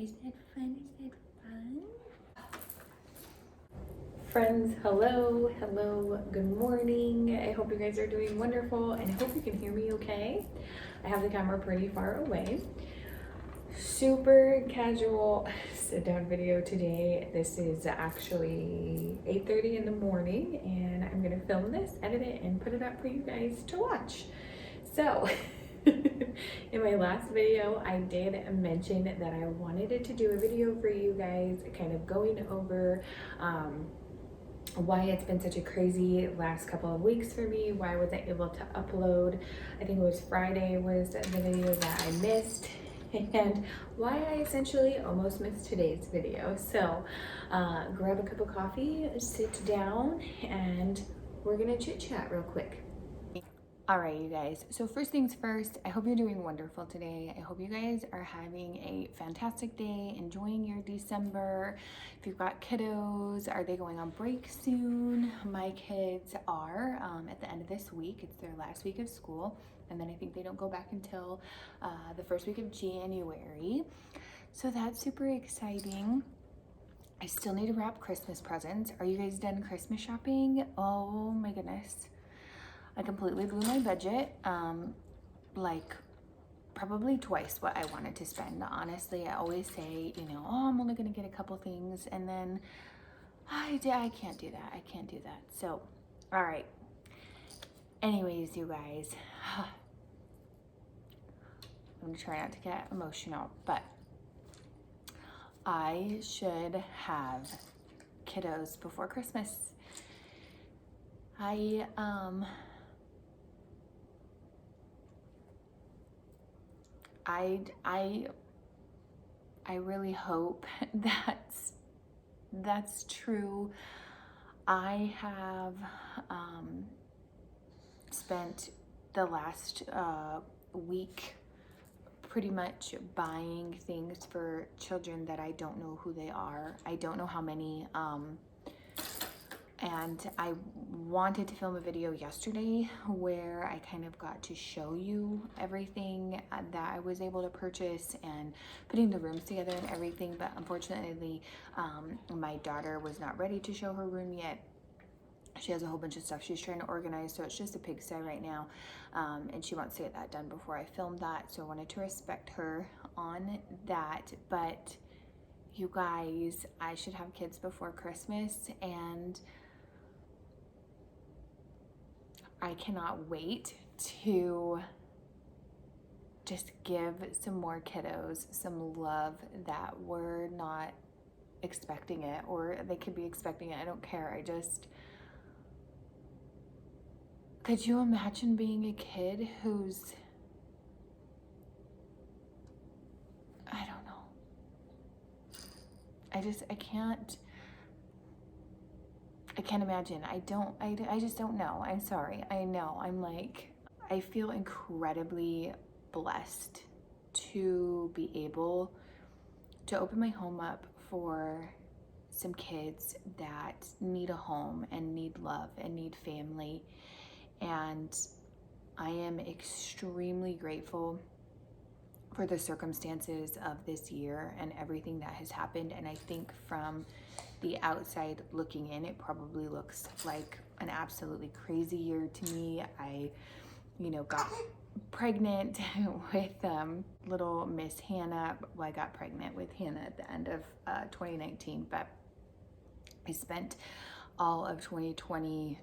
Is that fun? Is that fun? Friends, hello, good morning. I hope you guys are doing wonderful and I hope you can hear me okay. I have the camera pretty far away. Super casual sit down video today. This is actually 8:30 in the morning and I'm gonna film this, edit it, and put it up for you guys to watch. So, in my last video, I did mention that I wanted to do a video for you guys, kind of going over why it's been such a crazy last couple of weeks for me, why I wasn't able to upload. I think it was Friday was the video that I missed, and why I essentially almost missed today's video. So grab a cup of coffee, sit down, and we're gonna chit chat real quick. All right, you guys. So first things first, I hope you're doing wonderful today. I hope you guys are having a fantastic day, enjoying your December. If you've got kiddos, are they going on break soon? My kids are at the end of this week. It's their last week of school. And then I think they don't go back until the first week of January. So that's super exciting. I still need to wrap Christmas presents. Are you guys done Christmas shopping? Oh my goodness. I completely blew my budget, like probably twice what I wanted to spend. Honestly, I always say, you know, oh, I'm only gonna get a couple things, and then I can't do that. I can't do that. So, all right. Anyways, you guys, I'm gonna try not to get emotional, but I should have kiddos before Christmas. I really hope that's true. I have spent the last week pretty much buying things for children that I don't know who they are. I don't know how many. And I wanted to film a video yesterday where I kind of got to show you everything that I was able to purchase and putting the rooms together and everything. But unfortunately, my daughter was not ready to show her room yet. She has a whole bunch of stuff she's trying to organize, so it's just a pigsty right now. And she wants to get that done before I film that. So I wanted to respect her on that. But you guys, I should have kids before Christmas, and I cannot wait to just give some more kiddos some love that were not expecting it, or they could be expecting it. I don't care. Could you imagine being a kid who's, I don't know. I can't imagine. I just don't know. I'm sorry. I know. I feel incredibly blessed to be able to open my home up for some kids that need a home and need love and need family. And I am extremely grateful for the circumstances of this year and everything that has happened. And I think from the outside looking in, it probably looks like an absolutely crazy year to me. I, got pregnant with little Miss Hannah. Well, I got pregnant with Hannah at the end of 2019, but I spent all of 2020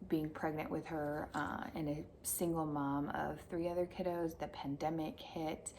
being pregnant with her and a single mom of 3 other kiddos. The pandemic hit.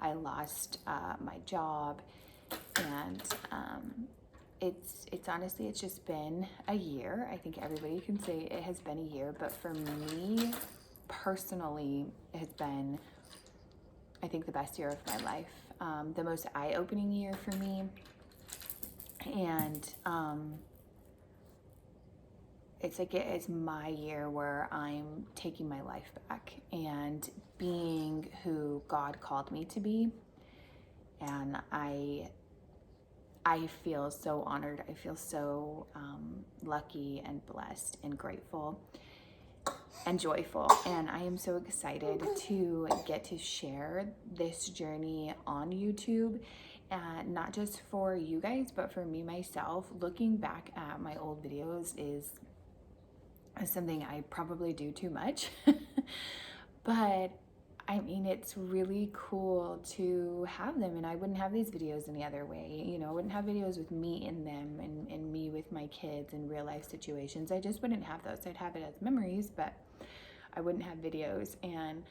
I lost my job, and it's honestly, it's just been a year. I think everybody can say it has been a year, but for me personally, it has been, I think, the best year of my life, the most eye-opening year for me. And it's like it is my year where I'm taking my life back and being who God called me to be. And I feel so honored. I feel so lucky and blessed and grateful and joyful. And I am so excited to get to share this journey on YouTube not just for you guys, but for me myself. Looking back at my old videos is something I probably do too much. But I mean, it's really cool to have them, and I wouldn't have these videos any other way. You know, I wouldn't have videos with me in them and me with my kids in real life situations. I just wouldn't have those. I'd have it as memories, but I wouldn't have videos. And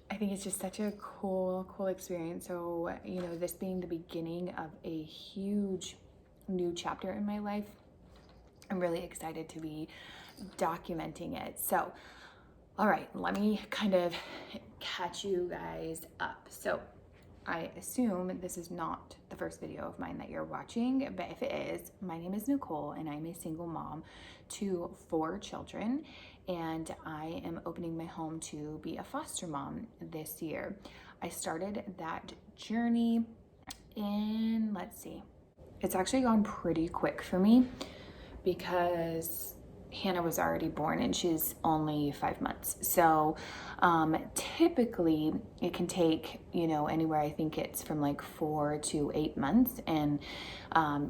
I think it's just such a cool experience. So, you know, this being the beginning of a huge new chapter in my life, I'm really excited to be documenting it. So, all right, let me kind of catch you guys up. So I assume this is not the first video of mine that you're watching, but if it is, my name is Nicole and I'm a single mom to 4 children, and I am opening my home to be a foster mom this year. I started that journey in, let's see, it's actually gone pretty quick for me because Hannah was already born and she's only 5 months. So typically it can take, you know, anywhere, I think it's from like 4 to 8 months, and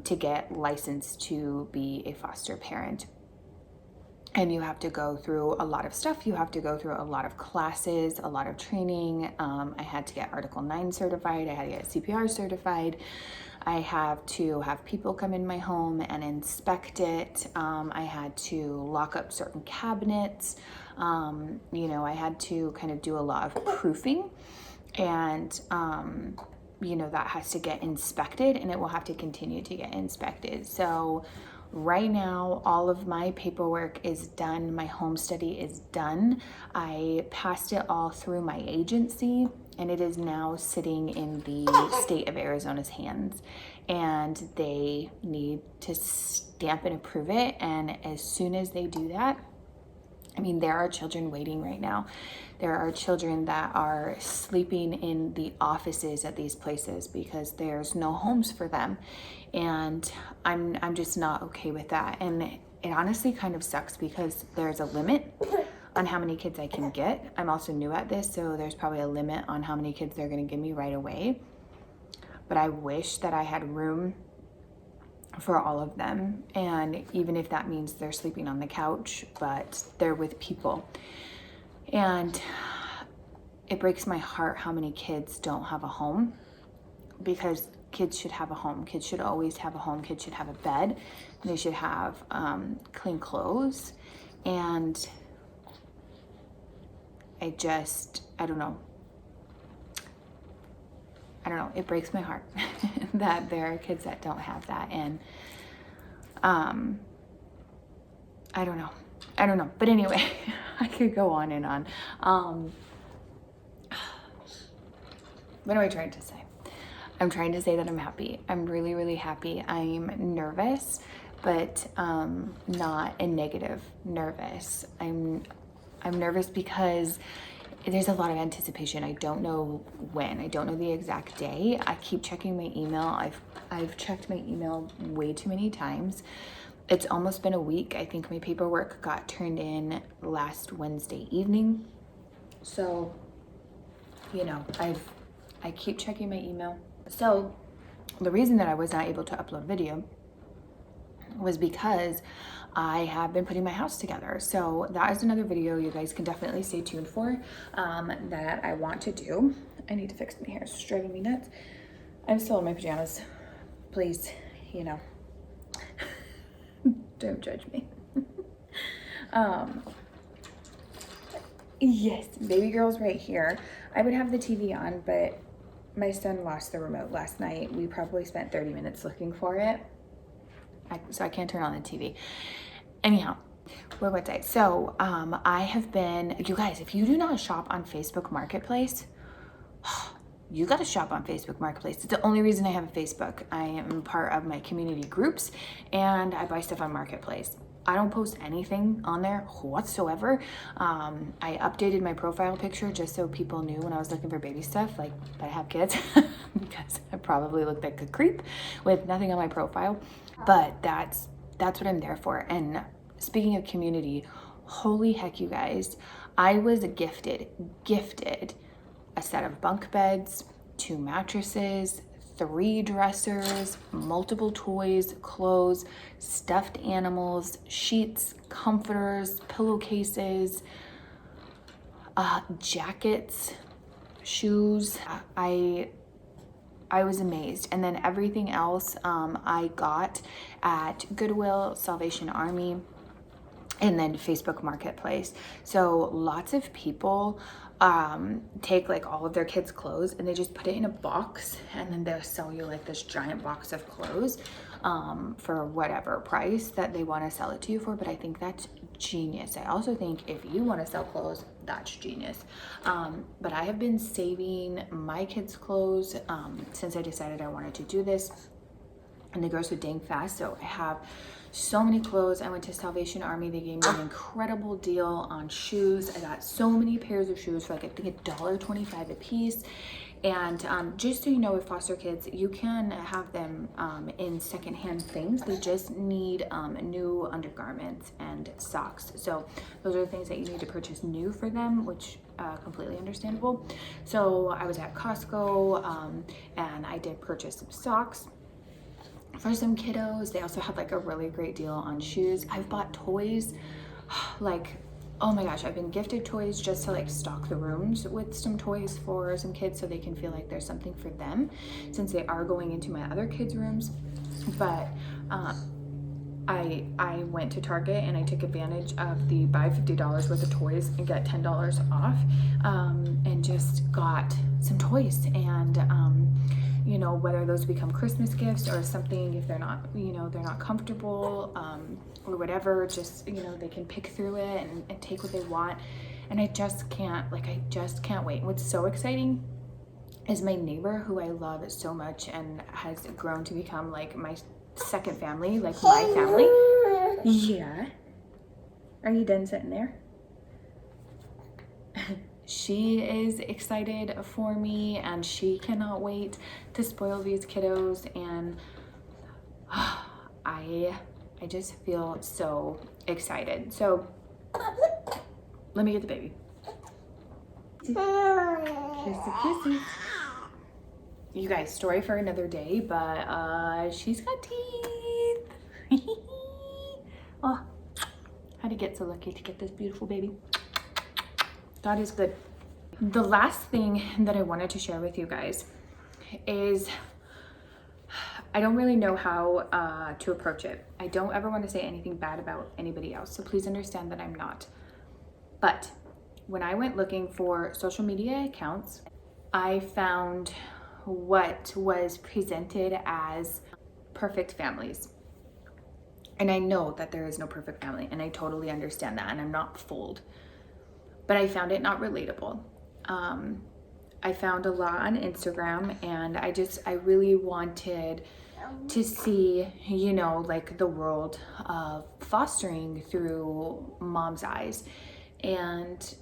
to get licensed to be a foster parent. And you have to go through a lot of stuff. You have to go through a lot of classes, a lot of training. I had to get Article 9 certified. I had to get CPR certified. I have to have people come in my home and inspect it. I had to lock up certain cabinets. You know, I had to kind of do a lot of proofing, and you know, that has to get inspected, and it will have to continue to get inspected. So right now, all of my paperwork is done. My home study is done. I passed it all through my agency, and it is now sitting in the state of Arizona's hands, and they need to stamp and approve it. And as soon as they do that, I mean, there are children waiting right now. There are children that are sleeping in the offices at these places because there's no homes for them. And I'm just not okay with that. And it honestly kind of sucks because there's a limit on how many kids I can get. I'm also new at this, so there's probably a limit on how many kids they're gonna give me right away. But I wish that I had room for all of them, and even if that means they're sleeping on the couch, but they're with people. And it breaks my heart how many kids don't have a home, because kids should have a home. Kids should always have a home. Kids should have a bed. They should have clean clothes. And I don't know. It breaks my heart that there are kids that don't have that. And I don't know. But anyway, I could go on and on. What am I trying to say? I'm trying to say that I'm happy. I'm really, really happy. I'm nervous, but not a negative nervous. I'm nervous because there's a lot of anticipation. I don't know when. I don't know the exact day. I keep checking my email. I've checked my email way too many times. It's almost been a week. I think my paperwork got turned in last Wednesday evening. So, you know, I keep checking my email. So the reason that I was not able to upload video was because I have been putting my house together. So that is another video you guys can definitely stay tuned for, that I want to do. I need to fix my hair. It's driving me nuts. I'm still in my pajamas. Please, you know, don't judge me. Yes, baby girl's right here. I would have the TV on, but my son lost the remote last night. We probably spent 30 minutes looking for it. So I can't turn on the TV. Anyhow, where was I? So I have been, you guys, if you do not shop on Facebook Marketplace, you got to shop on Facebook Marketplace. It's the only reason I have a Facebook. I am part of my community groups, and I buy stuff on Marketplace. I don't post anything on there whatsoever. I updated my profile picture just so people knew when I was looking for baby stuff, like that I have kids, because I probably looked like a creep with nothing on my profile. But that's what I'm there for. And speaking of community, holy heck, you guys, I was gifted a set of bunk beds, 2 mattresses, 3 dressers, multiple toys, clothes, stuffed animals, sheets, comforters, pillowcases, jackets, shoes. I was amazed. And then everything else I got at Goodwill, Salvation Army, and then Facebook Marketplace. So lots of people take like all of their kids' clothes and they just put it in a box, and then they'll sell you like this giant box of clothes for whatever price that they want to sell it to you for. But I think that's genius. I also think if you want to sell clothes, that's genius. But I have been saving my kids' clothes since I decided I wanted to do this, and they grow so dang fast. So I have so many clothes. I went to Salvation Army. They gave me an incredible deal on shoes. I got so many pairs of shoes for like, I think $1.25 a piece. And just so you know, with foster kids, you can have them in secondhand things. They just need new undergarments and socks. So those are the things that you need to purchase new for them, which completely understandable. So I was at Costco and I did purchase some socks for some kiddos. They also had like a really great deal on shoes. I've bought toys, like, oh my gosh, I've been gifted toys just to like stock the rooms with some toys for some kids so they can feel like there's something for them, since they are going into my other kids' rooms. But I went to Target and I took advantage of the buy $50 worth of toys and get $10 off, and just got some toys. And you know, whether those become Christmas gifts or something, if they're not, you know, they're not comfortable or whatever, just, you know, they can pick through it and take what they want. And I just can't wait. What's so exciting is my neighbor, who I love so much and has grown to become like my second family, like my family. Yeah. Are you done sitting there? She is excited for me and she cannot wait to spoil these kiddos, and I just feel so excited. So let me get the baby. Kissy. You guys, story for another day, but she's got teeth. Oh, how'd you get so lucky to get this beautiful baby? God is good. The last thing that I wanted to share with you guys is I don't really know how to approach it. I don't ever want to say anything bad about anybody else, so please understand that I'm not. But when I went looking for social media accounts, I found what was presented as perfect families. And I know that there is no perfect family, and I totally understand that, and I'm not fooled. But I found it not relatable. I found a lot on Instagram, and I really wanted to see, you know, like the world of fostering through mom's eyes. And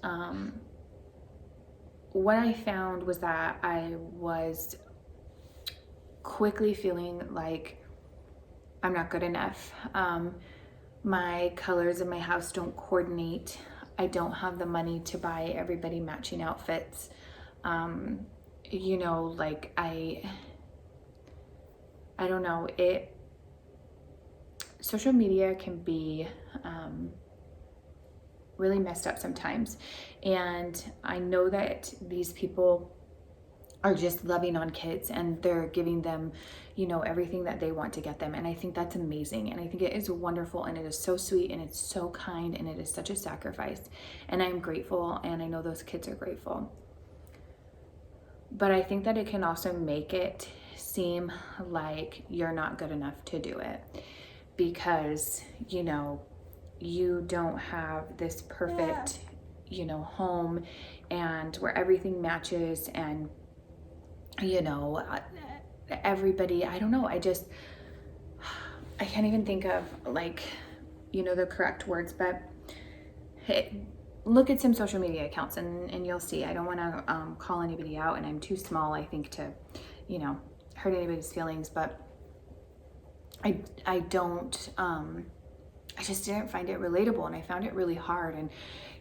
what I found was that I was quickly feeling like I'm not good enough. My colors in my house don't coordinate. I don't have the money to buy everybody matching outfits. You know, like I don't know, social media can be really messed up sometimes. And I know that these people are just loving on kids and they're giving them, you know, everything that they want to get them. And I think that's amazing. And I think it is wonderful, and it is so sweet, and it's so kind, and it is such a sacrifice. And I'm grateful, and I know those kids are grateful. But I think that it can also make it seem like you're not good enough to do it because, you know, you don't have this perfect, you know, home and where everything matches, and you know, everybody, I don't know, I can't even think of like, you know, the correct words, but look at some social media accounts and you'll see. I don't want to call anybody out, and I'm too small, I think, to, you know, hurt anybody's feelings, but I don't, I just didn't find it relatable, and I found it really hard. And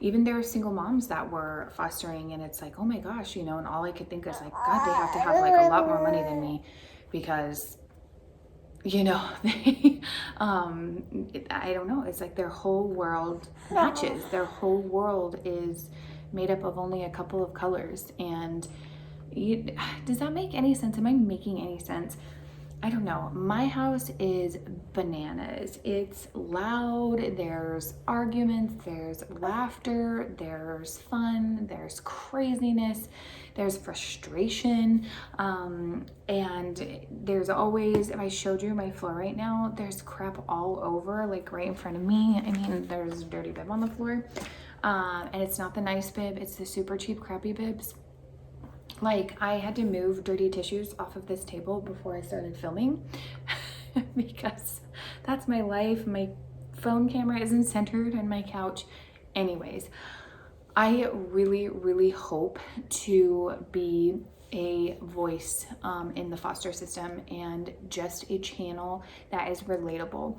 even there are single moms that were fostering, and it's like, oh my gosh, you know, and all I could think is like, God, they have to have like a lot more money than me because, you know, they, I don't know, it's like their whole world matches. Their whole world is made up of only a couple of colors. And does that make any sense? Am I making any sense? I don't know. My house is bananas. It's loud, there's arguments, there's laughter, there's fun, there's craziness, there's frustration, and there's always, if I showed you my floor right now, there's crap all over, like right in front of me. I mean, there's a dirty bib on the floor, and it's not the nice bib, it's the super cheap crappy bibs. Like, I had to move dirty tissues off of this table before I started filming because that's my life. My phone camera isn't centered on my couch. Anyways, I really, really hope to be a voice in the foster system and just a channel that is relatable.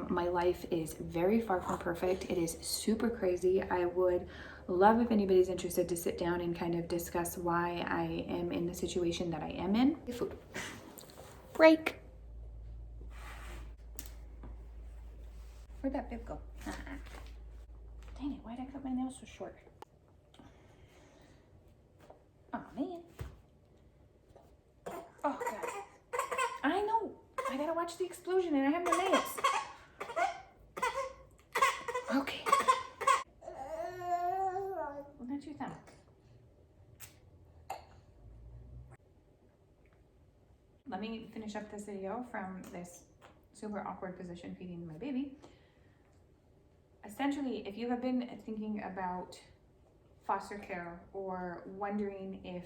My life is very far from perfect. It is super crazy. I would love if anybody's interested to sit down and kind of discuss why I am in the situation that I am in. Food. Break. Where'd that bib go? Dang it, why'd I cut my nails so short? Oh man. Oh god. I know. I gotta watch the explosion and I have no nails. Okay. Well, that's your thumb. Let me finish up this video from this super awkward position feeding my baby. Essentially, if you have been thinking about foster care or wondering if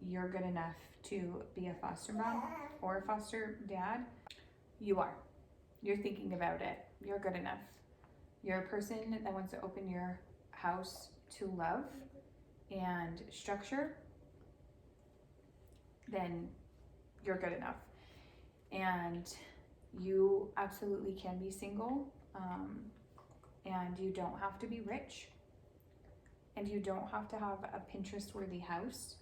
you're good enough to be a foster mom or a foster dad, you are. You're thinking about it. You're good enough. You're a person that wants to open your house to love and structure, then you're good enough. And you absolutely can be single, and you don't have to be rich, and you don't have to have a Pinterest-worthy house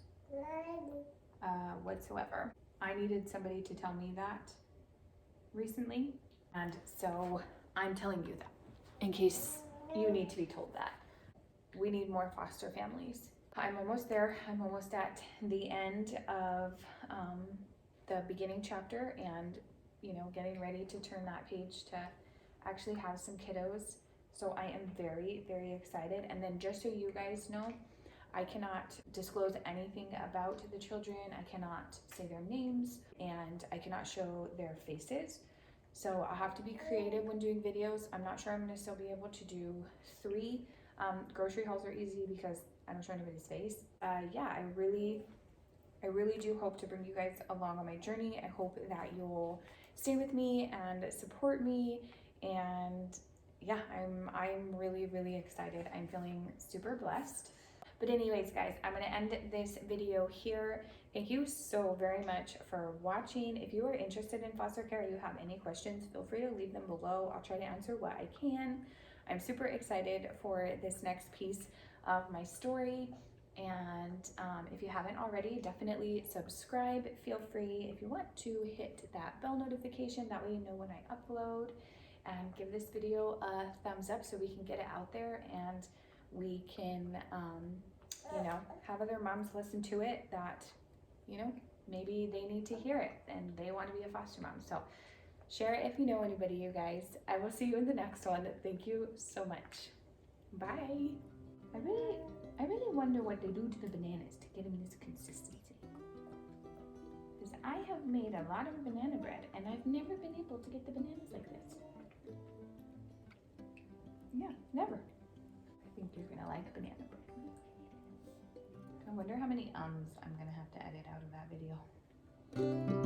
whatsoever. I needed somebody to tell me that recently, and so I'm telling you that in case you need to be told that. We need more foster families. I'm almost there. I'm almost at the end of the beginning chapter and, you know, getting ready to turn that page to actually have some kiddos. So I am very, very excited. And then just so you guys know, I cannot disclose anything about the children. I cannot say their names and I cannot show their faces. So I have to be creative when doing videos. I'm not sure I'm gonna still be able to do 3. Grocery hauls are easy because I don't show anybody's face. Yeah, I really do hope to bring you guys along on my journey. I hope that you'll stay with me and support me. And yeah, I'm really, really excited. I'm feeling super blessed. But anyways, guys, I'm gonna end this video here. Thank you so very much for watching. If you are interested in foster care or you have any questions, feel free to leave them below. I'll try to answer what I can. I'm super excited for this next piece of my story. And if you haven't already, definitely subscribe. Feel free, if you want, to hit that bell notification. That way you know when I upload. And give this video a thumbs up so we can get it out there and we can, you know, have other moms listen to it that, you know, maybe they need to hear it and they want to be a foster mom. So share it if you know anybody, you guys. I will see you in the next one. Thank you so much. Bye. I really wonder what they do to the bananas to get them this consistency. Because I have made a lot of banana bread and I've never been able to get the bananas like this. Yeah, never. I think you're gonna like banana bread. I wonder how many I'm gonna have to edit out of that video.